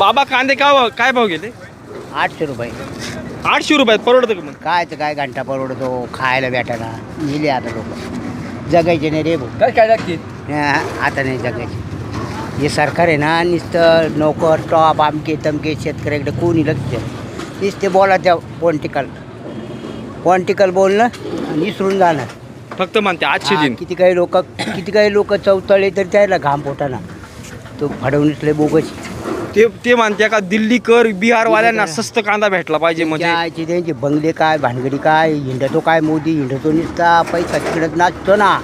बाबा कांदे काय भाव गेले? 800 रुपये. 800 रुपयात परवडतं का मग? काय तर काय घंटा परवडतो खायला भेटायला गेले आता लोक जगायचे नाही रे भाऊ. काय लागते? आता नाही जगायचे. हे सरकार आहे ना नुसतं नोकर टॉप आमके तमके शेतकऱ्याकडे कोणी लक्ष द्या नुसते बोलायचं पॉलिटिकल बोलणं आणि विसरून जाणार. फक्त म्हणते 800 दिन. किती काही लोक चौतळे तर त्याला घाम पोटाना तो फडवणीसले बोगस ते म्हणते का दिल्ली कर बिहार वाल्यांना स्वस्त कांदा भेटला पाहिजे म्हणजे त्यांचे बंगले काय भानगडी काय हिंडतो काय मोदी हिंडतो नुसता पैसा तिकडं नाचतो ना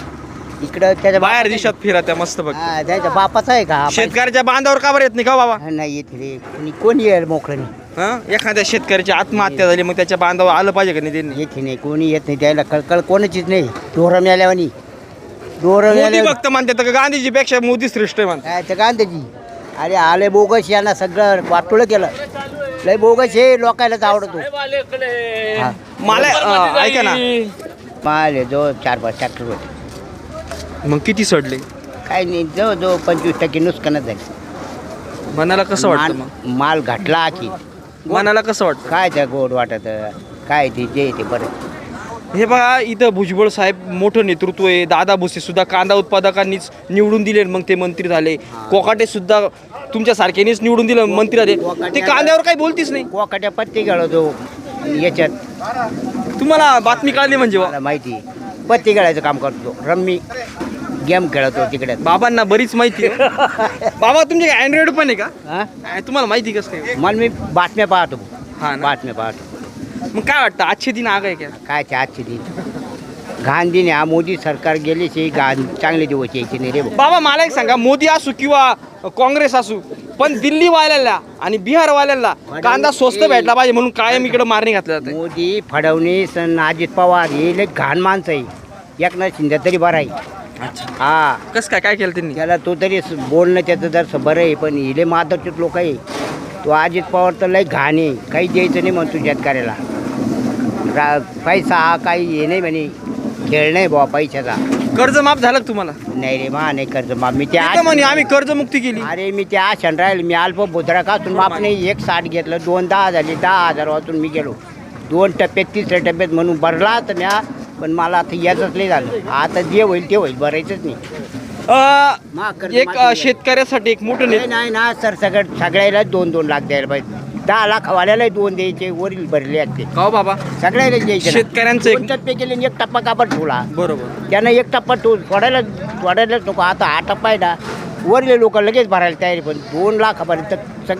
इकडं त्याच्या बाहेर देशात फिरत्या मस्त बघ. त्याच्या बापाचा आहे का शेतकऱ्याच्या बांधावर का बरं येत नाही का बाबा? नाही येत रे कोणी येईल मोकळं नाही. एखाद्या शेतकऱ्याची आत्महत्या झाली मग त्याच्या बांधावर आलं पाहिजे का नाही त्यांनी? येत नाही कोणी येत नाही त्याला कळकळ कोणाचीच नाही डोरं मिळाल्यावानी डोरं मोदी मिळाल्या फक्त म्हणतात का गांधीजीपेक्षा मोदी श्रेष्ठ आहे म्हणतात. काय तर गांधीजी अरे आले बोगस यांना सगळं वाटोळं केलं लय बोगस हे लोकायलाच आवडतो. हा. मला ऐका ना माल जो 4-5 ट्रॅक्टर होते मग किती सडले? काय नाही जो 25% नुकसानच झाली. मनाला कसं वाटतं मग? माल घातला की मनाला कसं वाटतं? काय त्या गोड वाटत काय ते जे ते बरं. हे बघा इथं भुजबळ साहेब मोठं नेतृत्व आहे. दादा भुसे सुद्धा कांदा उत्पादकांनीच निवडून दिले मग ते मंत्री झाले. कोकाटे सुद्धा तुमच्यासारख्यानेच निवडून दिलं मंत्री झाले. ते कांद्यावर काही बोलतीच नाही. कोकाट्या पत्ती खेळतो याच्यात तुम्हाला बातमी कळली म्हणजे मला माहिती पत्ती खेळायचं काम करतो रम्मी गेम खेळतो तिकडे. बाबांना बरीच माहिती आहे. बाबा तुमचे अँड्रॉइड पण आहे का? हा तुम्हाला माहिती कसं काय? मला मी बातम्या पाहतो. हा ना. बातम्या पाहतो. मग काय वाटतं आजचे दिन आग आहे का? काय ते आजचे दिन घाण दिन हा मोदी सरकार गेले घाण चांगले दिवस यायचे नाही रे भाऊ. बाबा मला एक सांगा मोदी असू किंवा काँग्रेस असू पण दिल्ली वाल्याला आणि बिहार वाल्याला कांदा स्वस्त भेटला पाहिजे म्हणून कायम इकडे मारणी घातल्या जाते. मोदी फडणवीस आणि अजित पवार हे लय घाण माणसं आहे. एकनाथ शिंदे तरी बरं आहे. हा कसं काय केलं त्यांनी? त्याला तो तरी बोलणं त्याचं जर बरं आहे पण हिले माधवचे लोक आहे. तो अजित पवार तर लय घाण आहे काही द्यायचं नाही म्हणतो शेतकऱ्याला. पैसा हा काही हे नाही म्हणे खेळ नाही बुवा पैशाचा. कर्ज माफ झालं का तुम्हाला? नाही रे मा नाही कर्ज माफ मी त्या इथं म्हणे आम्ही कर्जमुक्ती केली. अरे मी त्या आशान राहील मी अल्प भुद्रक असून माफ नाही. 160 घेतलं 2 10 झाली 10,000 वाचून मी गेलो 2 टप्प्यात 3ऱ्या टप्प्यात म्हणून भरला तर म्या पण मला आता याचंच नाही झालं. आता जे होईल ते होईल भरायचंच नाही. एक शेतकऱ्यासाठी एक मोठं नाही ना सर सगळ्याला 2-2 लाख द्यायला पाहिजे. 10 लाख वाल्याला 2 द्यायचे वरील भरले आहेत ते का बाबा? सगळ्याला द्यायचे. शेतकऱ्यांचं 2 टप्पे केले आणि 1 टप्पा कापड ठेवला. बरोबर त्यानं 1 टप्पा सोडायलाच नको. आता हा टप्पा आहे ना वरले लोक लगेच भरायला तयारी पण 2 लाखापर्यंत सगळं